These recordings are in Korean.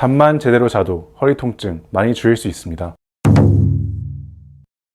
잠만 제대로 자도 허리 통증 많이 줄일 수 있습니다.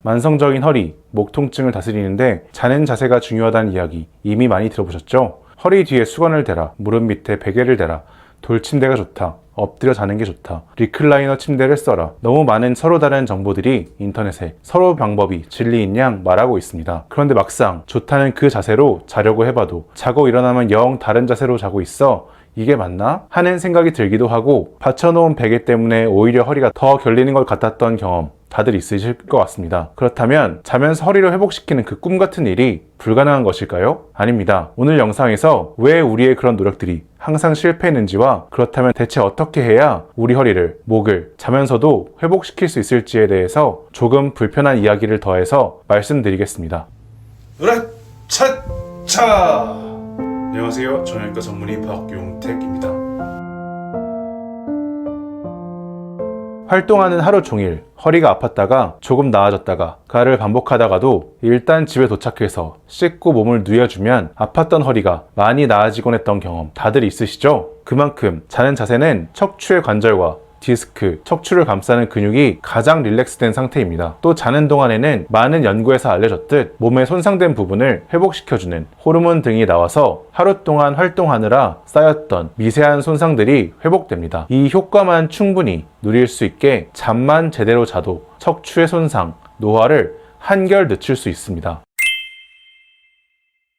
만성적인 허리, 목 통증을 다스리는데 자는 자세가 중요하다는 이야기 이미 많이 들어보셨죠? 허리 뒤에 수건을 대라, 무릎 밑에 베개를 대라, 돌침대가 좋다, 엎드려 자는 게 좋다, 리클라이너 침대를 써라. 너무 많은 서로 다른 정보들이 인터넷에 서로 방법이 진리인 양 말하고 있습니다. 그런데 막상 좋다는 그 자세로 자려고 해봐도 자고 일어나면 영 다른 자세로 자고 있어. 이게 맞나? 하는 생각이 들기도 하고 받쳐놓은 베개 때문에 오히려 허리가 더 결리는 것 같았던 경험 다들 있으실 것 같습니다. 그렇다면 자면서 허리를 회복시키는 그 꿈같은 일이 불가능한 것일까요? 아닙니다. 오늘 영상에서 왜 우리의 그런 노력들이 항상 실패했는지와 그렇다면 대체 어떻게 해야 우리 허리를, 목을 자면서도 회복시킬 수 있을지에 대해서 조금 불편한 이야기를 더해서 말씀드리겠습니다. 으라차차! 안녕하세요. 정형외과 전문의 박용택입니다. 활동하는 하루 종일 허리가 아팠다가 조금 나아졌다가 가를 반복하다가도 일단 집에 도착해서 씻고 몸을 누워주면 아팠던 허리가 많이 나아지곤 했던 경험 다들 있으시죠? 그만큼 자는 자세는 척추의 관절과 디스크, 척추를 감싸는 근육이 가장 릴렉스된 상태입니다. 또 자는 동안에는 많은 연구에서 알려졌듯 몸의 손상된 부분을 회복시켜주는 호르몬 등이 나와서 하루 동안 활동하느라 쌓였던 미세한 손상들이 회복됩니다. 이 효과만 충분히 누릴 수 있게 잠만 제대로 자도 척추의 손상, 노화를 한결 늦출 수 있습니다.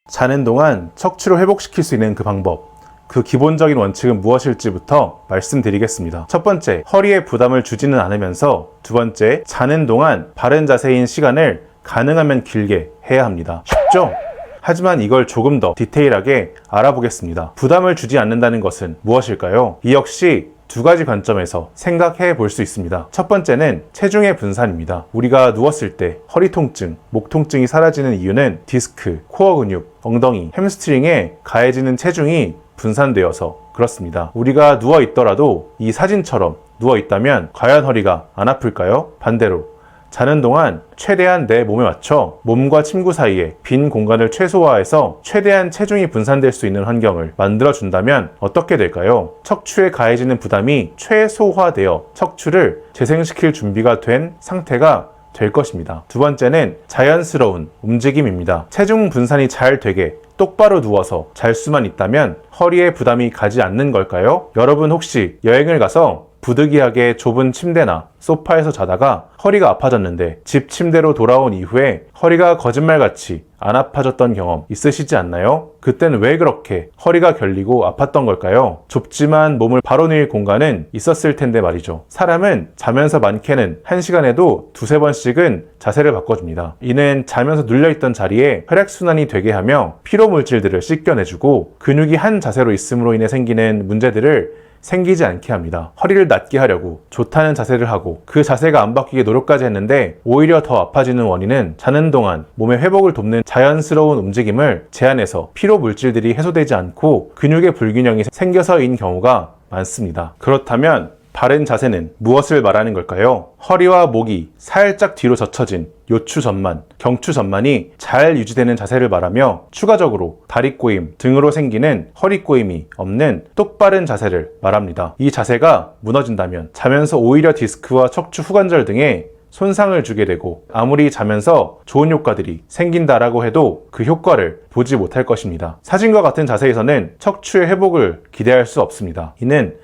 자는 동안 척추를 회복시킬 수 있는 그 방법, 그 기본적인 원칙은 무엇일지부터 말씀드리겠습니다. 첫 번째, 허리에 부담을 주지는 않으면서 두 번째, 자는 동안 바른 자세인 시간을 가능하면 길게 해야 합니다. 쉽죠? 하지만 이걸 조금 더 디테일하게 알아보겠습니다. 부담을 주지 않는다는 것은 무엇일까요? 이 역시 두 가지 관점에서 생각해 볼 수 있습니다. 첫 번째는 체중의 분산입니다. 우리가 누웠을 때 허리 통증, 목 통증이 사라지는 이유는 디스크, 코어 근육, 엉덩이, 햄스트링에 가해지는 체중이 분산되어서 그렇습니다. 우리가 누워 있더라도 이 사진처럼 누워 있다면 과연 허리가 안 아플까요? 반대로 자는 동안 최대한 내 몸에 맞춰 몸과 침구 사이에 빈 공간을 최소화해서 최대한 체중이 분산될 수 있는 환경을 만들어준다면 어떻게 될까요? 척추에 가해지는 부담이 최소화되어 척추를 재생시킬 준비가 된 상태가 될 것입니다. 두 번째는 자연스러운 움직임입니다. 체중 분산이 잘 되게 똑바로 누워서 잘 수만 있다면 허리에 부담이 가지 않는 걸까요? 여러분 혹시 여행을 가서 부득이하게 좁은 침대나 소파에서 자다가 허리가 아파졌는데 집 침대로 돌아온 이후에 허리가 거짓말같이 안 아파졌던 경험 있으시지 않나요? 그땐 왜 그렇게 허리가 결리고 아팠던 걸까요? 좁지만 몸을 바로 누일 공간은 있었을 텐데 말이죠. 사람은 자면서 많게는 1시간에도 두세 번씩은 자세를 바꿔줍니다. 이는 자면서 눌려있던 자리에 혈액순환이 되게 하며 피로물질들을 씻겨내주고 근육이 한 자세로 있음으로 인해 생기는 문제들을 생기지 않게 합니다. 허리를 낮게 하려고 좋다는 자세를 하고 그 자세가 안 바뀌게 노력까지 했는데 오히려 더 아파지는 원인은 자는 동안 몸의 회복을 돕는 자연스러운 움직임을 제한해서 피로 물질들이 해소되지 않고 근육의 불균형이 생겨서인 경우가 많습니다. 그렇다면 바른 자세는 무엇을 말하는 걸까요? 허리와 목이 살짝 뒤로 젖혀진 요추 전만, 경추 전만이 잘 유지되는 자세를 말하며 추가적으로 다리 꼬임 등으로 생기는 허리 꼬임이 없는 똑바른 자세를 말합니다. 이 자세가 무너진다면 자면서 오히려 디스크와 척추 후관절 등에 손상을 주게 되고 아무리 자면서 좋은 효과들이 생긴다라고 해도 그 효과를 보지 못할 것입니다. 사진과 같은 자세에서는 척추의 회복을 기대할 수 없습니다. 이는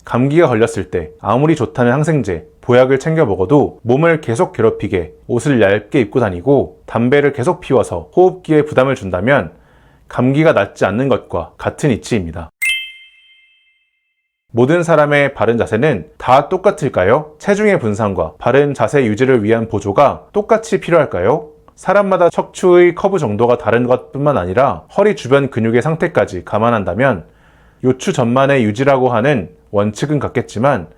감기가 걸렸을 때 아무리 좋다는 항생제, 보약을 챙겨 먹어도 몸을 계속 괴롭히게 옷을 얇게 입고 다니고 담배를 계속 피워서 호흡기에 부담을 준다면 감기가 낫지 않는 것과 같은 이치입니다. 모든 사람의 바른 자세는 다 똑같을까요? 체중의 분산과 바른 자세 유지를 위한 보조가 똑같이 필요할까요? 사람마다 척추의 커브 정도가 다른 것뿐만 아니라 허리 주변 근육의 상태까지 감안한다면 요추 전만의 유지라고 하는 원칙은 같겠지만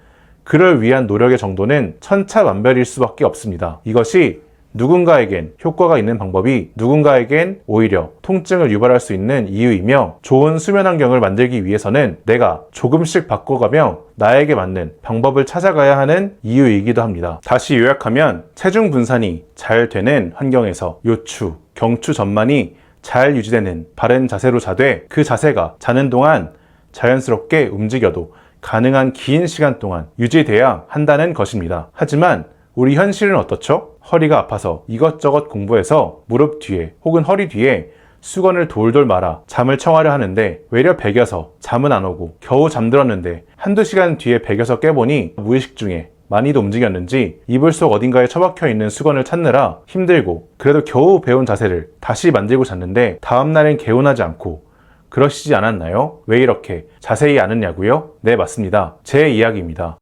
그를 위한 노력의 정도는 천차만별일 수밖에 없습니다. 이것이 누군가에겐 효과가 있는 방법이 누군가에겐 오히려 통증을 유발할 수 있는 이유이며 좋은 수면 환경을 만들기 위해서는 내가 조금씩 바꿔가며 나에게 맞는 방법을 찾아가야 하는 이유이기도 합니다. 다시 요약하면 체중 분산이 잘 되는 환경에서 요추, 경추 전만이 잘 유지되는 바른 자세로 자되 그 자세가 자는 동안 자연스럽게 움직여도 가능한 긴 시간 동안 유지돼야 한다는 것입니다. 하지만 우리 현실은 어떻죠? 허리가 아파서 이것저것 공부해서 무릎 뒤에 혹은 허리 뒤에 수건을 돌돌 말아 잠을 청하려 하는데 외려 베겨서 잠은 안 오고 겨우 잠들었는데 한두 시간 뒤에 베겨서 깨보니 무의식 중에 많이도 움직였는지 이불 속 어딘가에 처박혀 있는 수건을 찾느라 힘들고 그래도 겨우 배운 자세를 다시 만들고 잤는데 다음날엔 개운하지 않고 그러시지 않았나요? 왜 이렇게 자세히 아느냐고요? 네, 맞습니다. 제 이야기입니다.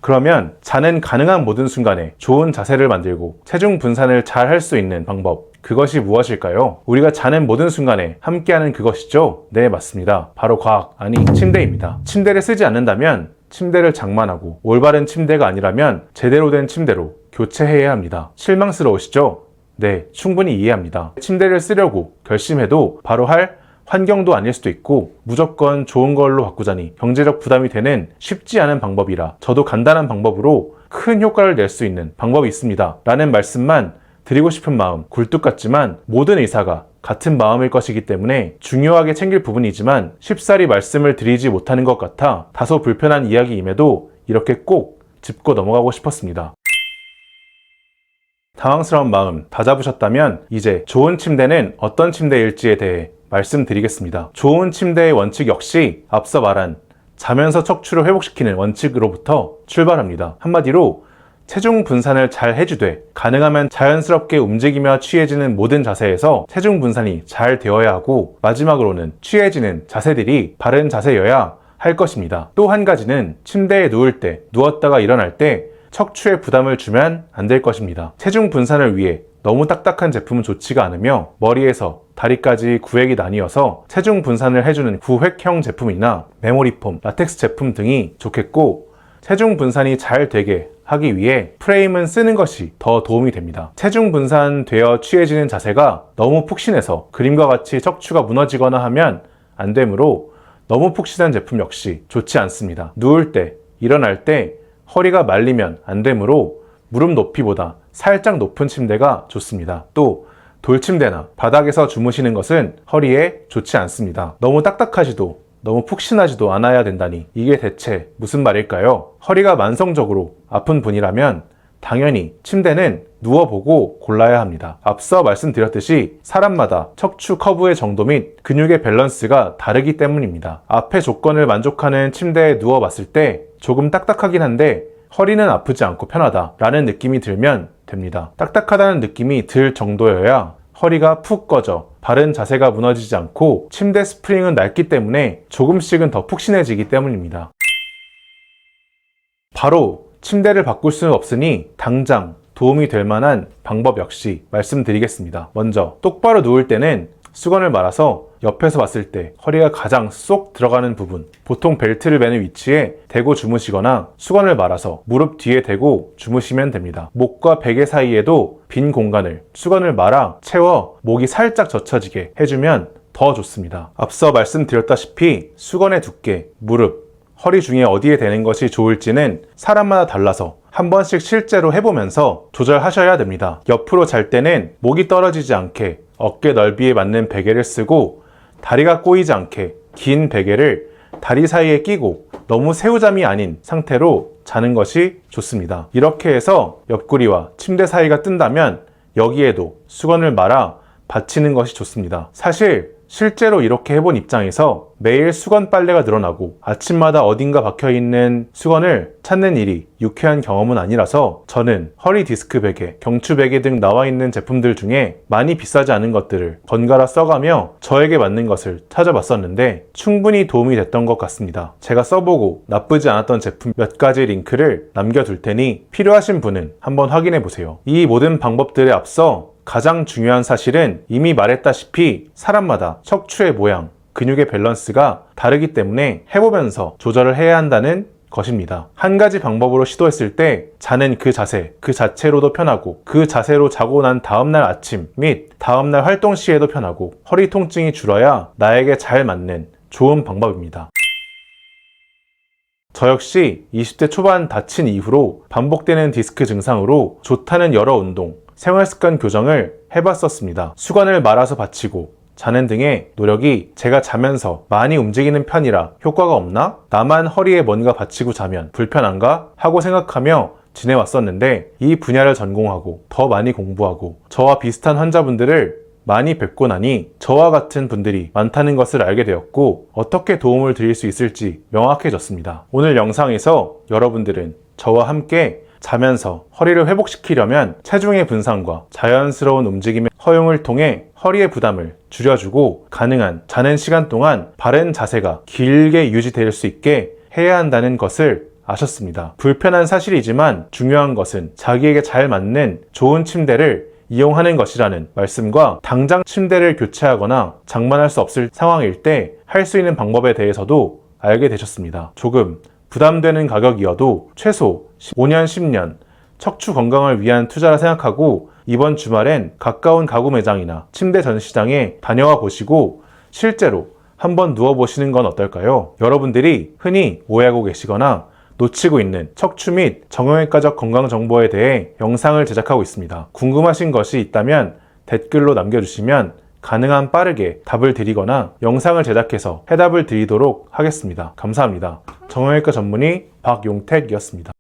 그러면 자는 가능한 모든 순간에 좋은 자세를 만들고 체중 분산을 잘 할 수 있는 방법, 그것이 무엇일까요? 우리가 자는 모든 순간에 함께하는 그것이죠? 네, 맞습니다. 바로 과학, 아니 침대입니다. 침대를 쓰지 않는다면 침대를 장만하고 올바른 침대가 아니라면 제대로 된 침대로 교체해야 합니다. 실망스러우시죠? 네, 충분히 이해합니다. 침대를 쓰려고 결심해도 바로 할 환경도 아닐 수도 있고 무조건 좋은 걸로 바꾸자니 경제적 부담이 되는 쉽지 않은 방법이라 저도 간단한 방법으로 큰 효과를 낼 수 있는 방법이 있습니다. 라는 말씀만 드리고 싶은 마음 굴뚝 같지만 모든 의사가 같은 마음일 것이기 때문에 중요하게 챙길 부분이지만 쉽사리 말씀을 드리지 못하는 것 같아 다소 불편한 이야기임에도 이렇게 꼭 짚고 넘어가고 싶었습니다. 당황스러운 마음 다 잡으셨다면 이제 좋은 침대는 어떤 침대일지에 대해 말씀드리겠습니다. 좋은 침대의 원칙 역시 앞서 말한 자면서 척추를 회복시키는 원칙으로부터 출발합니다. 한마디로 체중 분산을 잘 해주되 가능하면 자연스럽게 움직이며 취해지는 모든 자세에서 체중 분산이 잘 되어야 하고 마지막으로는 취해지는 자세들이 바른 자세여야 할 것입니다. 또 한 가지는 침대에 누울 때, 누웠다가 일어날 때 척추에 부담을 주면 안 될 것입니다. 체중 분산을 위해 너무 딱딱한 제품은 좋지가 않으며 머리에서 다리까지 구획이 나뉘어서 체중 분산을 해주는 구획형 제품이나 메모리폼, 라텍스 제품 등이 좋겠고 체중 분산이 잘 되게 하기 위해 프레임은 쓰는 것이 더 도움이 됩니다. 체중 분산되어 취해지는 자세가 너무 푹신해서 그림과 같이 척추가 무너지거나 하면 안 되므로 너무 푹신한 제품 역시 좋지 않습니다. 누울 때, 일어날 때 허리가 말리면 안 되므로 무릎 높이보다 살짝 높은 침대가 좋습니다. 또 돌침대나 바닥에서 주무시는 것은 허리에 좋지 않습니다. 너무 딱딱하지도 너무 푹신하지도 않아야 된다니 이게 대체 무슨 말일까요? 허리가 만성적으로 아픈 분이라면 당연히 침대는 누워보고 골라야 합니다. 앞서 말씀드렸듯이 사람마다 척추 커브의 정도 및 근육의 밸런스가 다르기 때문입니다. 앞의 조건을 만족하는 침대에 누워봤을 때 조금 딱딱하긴 한데 허리는 아프지 않고 편하다 라는 느낌이 들면 됩니다. 딱딱하다는 느낌이 들 정도여야 허리가 푹 꺼져 바른 자세가 무너지지 않고 침대 스프링은 낡기 때문에 조금씩은 더 푹신해지기 때문입니다. 바로 침대를 바꿀 수는 없으니 당장 도움이 될 만한 방법 역시 말씀드리겠습니다. 먼저 똑바로 누울 때는 수건을 말아서 옆에서 봤을 때 허리가 가장 쏙 들어가는 부분, 보통 벨트를 매는 위치에 대고 주무시거나 수건을 말아서 무릎 뒤에 대고 주무시면 됩니다. 목과 베개 사이에도 빈 공간을 수건을 말아 채워 목이 살짝 젖혀지게 해주면 더 좋습니다. 앞서 말씀드렸다시피 수건의 두께, 무릎, 허리 중에 어디에 대는 것이 좋을지는 사람마다 달라서 한 번씩 실제로 해보면서 조절하셔야 됩니다. 옆으로 잘 때는 목이 떨어지지 않게 어깨 넓이에 맞는 베개를 쓰고 다리가 꼬이지 않게 긴 베개를 다리 사이에 끼고 너무 새우잠이 아닌 상태로 자는 것이 좋습니다. 이렇게 해서 옆구리와 침대 사이가 뜬다면 여기에도 수건을 말아 받치는 것이 좋습니다. 사실 실제로 이렇게 해본 입장에서 매일 수건 빨래가 늘어나고 아침마다 어딘가 박혀있는 수건을 찾는 일이 유쾌한 경험은 아니라서 저는 허리 디스크 베개, 경추 베개 등 나와있는 제품들 중에 많이 비싸지 않은 것들을 번갈아 써가며 저에게 맞는 것을 찾아봤었는데 충분히 도움이 됐던 것 같습니다. 제가 써보고 나쁘지 않았던 제품 몇 가지 링크를 남겨둘 테니 필요하신 분은 한번 확인해보세요. 이 모든 방법들에 앞서 가장 중요한 사실은 이미 말했다시피 사람마다 척추의 모양, 근육의 밸런스가 다르기 때문에 해보면서 조절을 해야 한다는 것입니다. 한 가지 방법으로 시도했을 때 자는 그 자세, 그 자체로도 편하고 그 자세로 자고 난 다음날 아침 및 다음날 활동 시에도 편하고 허리 통증이 줄어야 나에게 잘 맞는 좋은 방법입니다. 저 역시 20대 초반 다친 이후로 반복되는 디스크 증상으로 좋다는 여러 운동, 생활습관 교정을 해봤었습니다. 수건을 말아서 받치고 자는 등의 노력이 제가 자면서 많이 움직이는 편이라 효과가 없나? 나만 허리에 뭔가 받치고 자면 불편한가? 하고 생각하며 지내왔었는데 이 분야를 전공하고 더 많이 공부하고 저와 비슷한 환자분들을 많이 뵙고 나니 저와 같은 분들이 많다는 것을 알게 되었고 어떻게 도움을 드릴 수 있을지 명확해졌습니다. 오늘 영상에서 여러분들은 저와 함께 자면서 허리를 회복시키려면 체중의 분산과 자연스러운 움직임의 허용을 통해 허리의 부담을 줄여주고 가능한 자는 시간 동안 바른 자세가 길게 유지될 수 있게 해야 한다는 것을 아셨습니다. 불편한 사실이지만 중요한 것은 자기에게 잘 맞는 좋은 침대를 이용하는 것이라는 말씀과 당장 침대를 교체하거나 장만할 수 없을 상황일 때 할 수 있는 방법에 대해서도 알게 되셨습니다. 조금 부담되는 가격이어도 최소 5년, 10년 척추 건강을 위한 투자라 생각하고 이번 주말엔 가까운 가구 매장이나 침대 전시장에 다녀와 보시고 실제로 한번 누워보시는 건 어떨까요? 여러분들이 흔히 오해하고 계시거나 놓치고 있는 척추 및 정형외과적 건강 정보에 대해 영상을 제작하고 있습니다. 궁금하신 것이 있다면 댓글로 남겨주시면 가능한 빠르게 답을 드리거나 영상을 제작해서 해답을 드리도록 하겠습니다. 감사합니다. 정형외과 전문의 박용택이었습니다.